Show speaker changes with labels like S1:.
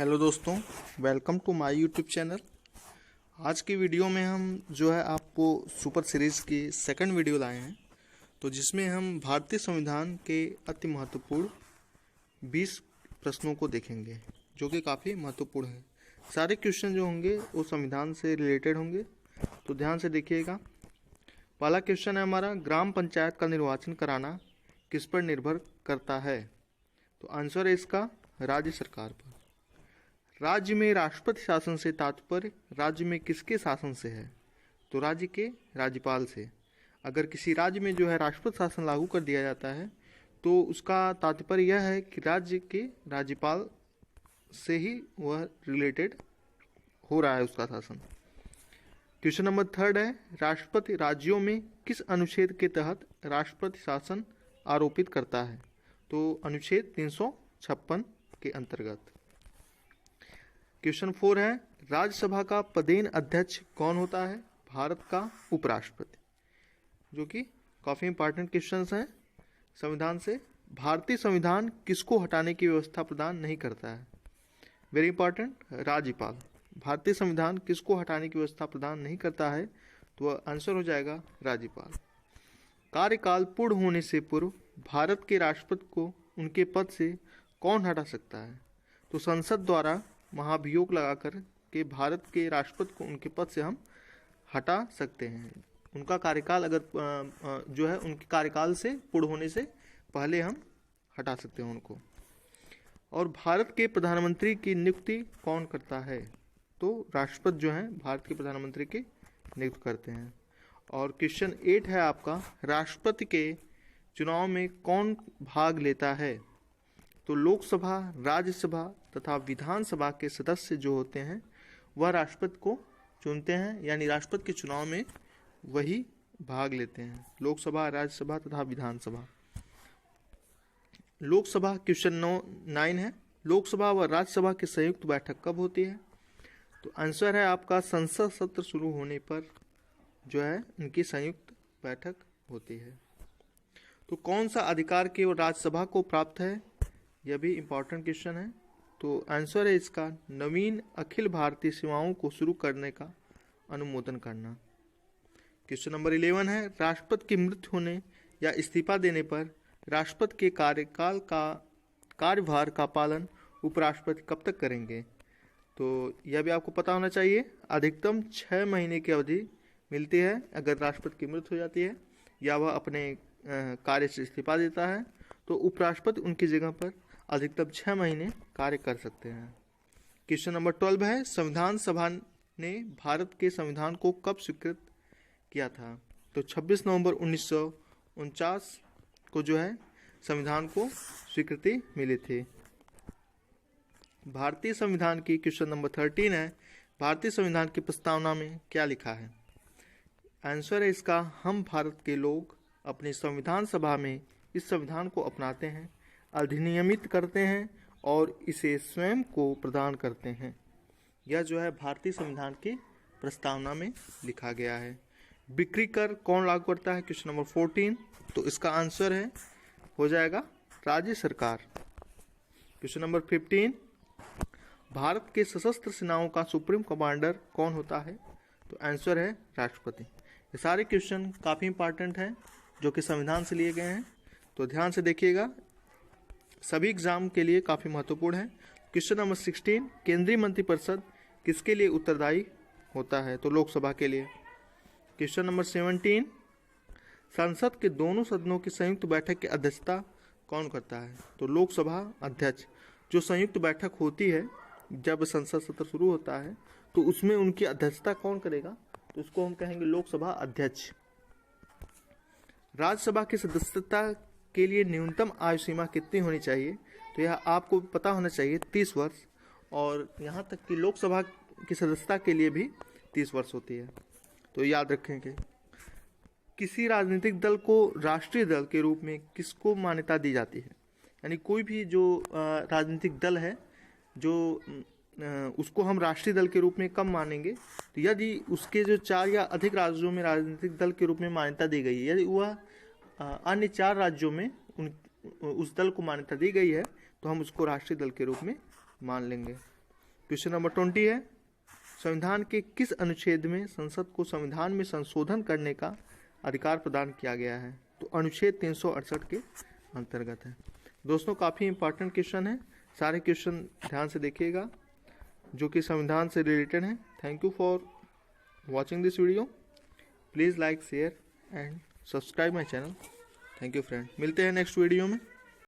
S1: Hello दोस्तों, welcome to my YouTube channel. आज की वीडियो में हम जो है आपको सुपर सीरीज़ की सेकंड वीडियो लाए हैं, तो जिसमें हम भारतीय संविधान के अति महत्वपूर्ण 20 प्रश्नों को देखेंगे जो कि काफ़ी महत्वपूर्ण है। सारे क्वेश्चन जो होंगे वो संविधान से रिलेटेड होंगे, तो ध्यान से देखिएगा। पहला क्वेश्चन है हमारा, ग्राम पंचायत का निर्वाचन कराना किस पर निर्भर करता है? तो आंसर है इसका राज्य सरकार पर। राज्य में राष्ट्रपति शासन से तात्पर्य राज्य में किसके शासन से है? तो राज्य के राज्यपाल से। अगर किसी राज्य में जो है राष्ट्रपति शासन लागू कर दिया जाता है तो उसका तात्पर्य यह है कि राज्य के राज्यपाल से ही वह रिलेटेड हो रहा है उसका शासन। क्वेश्चन नंबर थर्ड है, राष्ट्रपति राज्यों में किस अनुच्छेद के तहत राष्ट्रपति शासन आरोपित करता है? तो अनुच्छेद 356 के अंतर्गत। क्वेश्चन 4 है, राज्यसभा का पदेन अध्यक्ष कौन होता है? भारत का उपराष्ट्रपति। जो कि काफ़ी इंपॉर्टेंट क्वेश्चंस हैं संविधान से। भारतीय संविधान किसको हटाने की व्यवस्था प्रदान नहीं करता है? वेरी इंपॉर्टेंट, राज्यपाल। भारतीय संविधान किसको हटाने की व्यवस्था प्रदान नहीं करता है? तो वह आंसर हो जाएगा राज्यपाल। कार्यकाल पूर्ण होने से पूर्व भारत के राष्ट्रपति को उनके पद से कौन हटा सकता है? तो संसद द्वारा महाभियोग लगाकर के भारत के राष्ट्रपति को उनके पद से हम हटा सकते हैं। उनका कार्यकाल अगर जो है उनके कार्यकाल से पूर्ण होने से पहले हम हटा सकते हैं उनको। और भारत के प्रधानमंत्री की नियुक्ति कौन करता है? तो राष्ट्रपति जो है भारत के प्रधानमंत्री की नियुक्त करते हैं। और क्वेश्चन 8 है आपका, राष्ट्रपति के चुनाव में कौन भाग लेता है? तो लोकसभा, राज्यसभा तथा विधानसभा के सदस्य जो होते हैं वह राष्ट्रपति को चुनते हैं, यानी राष्ट्रपति के चुनाव में वही भाग लेते हैं। लोकसभा, राज्यसभा तथा विधानसभा। लोकसभा क्वेश्चन 9 है, लोकसभा व राज्यसभा की संयुक्त बैठक कब होती है? तो आंसर है आपका संसद सत्र शुरू होने पर जो है इनकी संयुक्त बैठक होती है। तो कौन सा अधिकार केवल राज्यसभा को प्राप्त है? यह भी इंपॉर्टेंट क्वेश्चन है। तो आंसर है इसका नवीन अखिल भारतीय सेवाओं को शुरू करने का अनुमोदन करना। क्वेश्चन नंबर 11 है, राष्ट्रपति की मृत्यु होने या इस्तीफा देने पर राष्ट्रपति के कार्यकाल का कार्यभार का पालन उपराष्ट्रपति कब तक करेंगे? तो यह भी आपको पता होना चाहिए। अधिकतम 6 महीने की अवधि मिलती है अगर राष्ट्रपति की मृत्यु हो जाती है या वह अपने कार्य से इस्तीफा देता है, तो उपराष्ट्रपति उनकी जगह पर अधिकतम 6 महीने कार्य कर सकते हैं। क्वेश्चन नंबर 12 है, संविधान सभा ने भारत के संविधान को कब स्वीकृत किया था? तो 26 नवंबर 1949 को जो है संविधान को स्वीकृति मिली थी। भारतीय संविधान की क्वेश्चन नंबर 13 है, भारतीय संविधान की प्रस्तावना में क्या लिखा है? आंसर है इसका, हम भारत के लोग अपनी संविधान सभा में इस संविधान को अपनाते हैं, अधिनियमित करते हैं और इसे स्वयं को प्रदान करते हैं। यह जो है भारतीय संविधान की प्रस्तावना में लिखा गया है। बिक्री कर कौन लागू करता है? Question number 14। तो इसका आंसर है हो जाएगा राज्य सरकार। क्वेश्चन नंबर 15, भारत के सशस्त्र सेनाओं का सुप्रीम कमांडर कौन होता है? तो आंसर है राष्ट्रपति। ये सारे क्वेश्चन काफ़ी इंपॉर्टेंट हैं जो कि संविधान से लिए गए हैं, तो ध्यान से देखिएगा, सभी एग्जाम के लिए काफ़ी महत्वपूर्ण है। क्वेश्चन नंबर 16, केंद्रीय मंत्रिपरिषद किसके लिए उत्तरदायी होता है? तो लोकसभा के लिए। क्वेश्चन नंबर 17, संसद के दोनों सदनों की संयुक्त बैठक की अध्यक्षता कौन करता है? तो लोकसभा अध्यक्ष। जो संयुक्त बैठक होती है जब संसद सत्र शुरू होता है तो उसमें उनकी अध्यक्षता कौन करेगा? तो उसको हम कहेंगे लोकसभा अध्यक्ष। राज्यसभा की सदस्यता के लिए न्यूनतम आयु सीमा कितनी होनी चाहिए? तो यह आपको पता होना चाहिए 30 वर्ष, और यहाँ तक कि लोकसभा की सदस्यता के लिए भी 30 वर्ष होती है, तो याद रखेंगे। किसी राजनीतिक दल को राष्ट्रीय दल के रूप में किसको मान्यता दी जाती है? यानी कोई भी जो राजनीतिक दल है जो उसको हम राष्ट्रीय दल के रूप में कब मानेंगे? तो यदि उसके जो 4 या अधिक राज्यों में राजनीतिक दल के रूप में मान्यता दी गई है, यदि वह अन्य 4 राज्यों में उस दल को मान्यता दी गई है तो हम उसको राष्ट्रीय दल के रूप में मान लेंगे। क्वेश्चन नंबर 20 है, संविधान के किस अनुच्छेद में संसद को संविधान में संशोधन करने का अधिकार प्रदान किया गया है? तो अनुच्छेद 368 के अंतर्गत है। दोस्तों काफ़ी इंपॉर्टेंट क्वेश्चन है, सारे क्वेश्चन ध्यान से देखिएगा जो कि संविधान से रिलेटेड है। Thank you for watching this video. Please like, share and subscribe my channel. Thank you friend, मिलते हैं नेक्स्ट वीडियो में।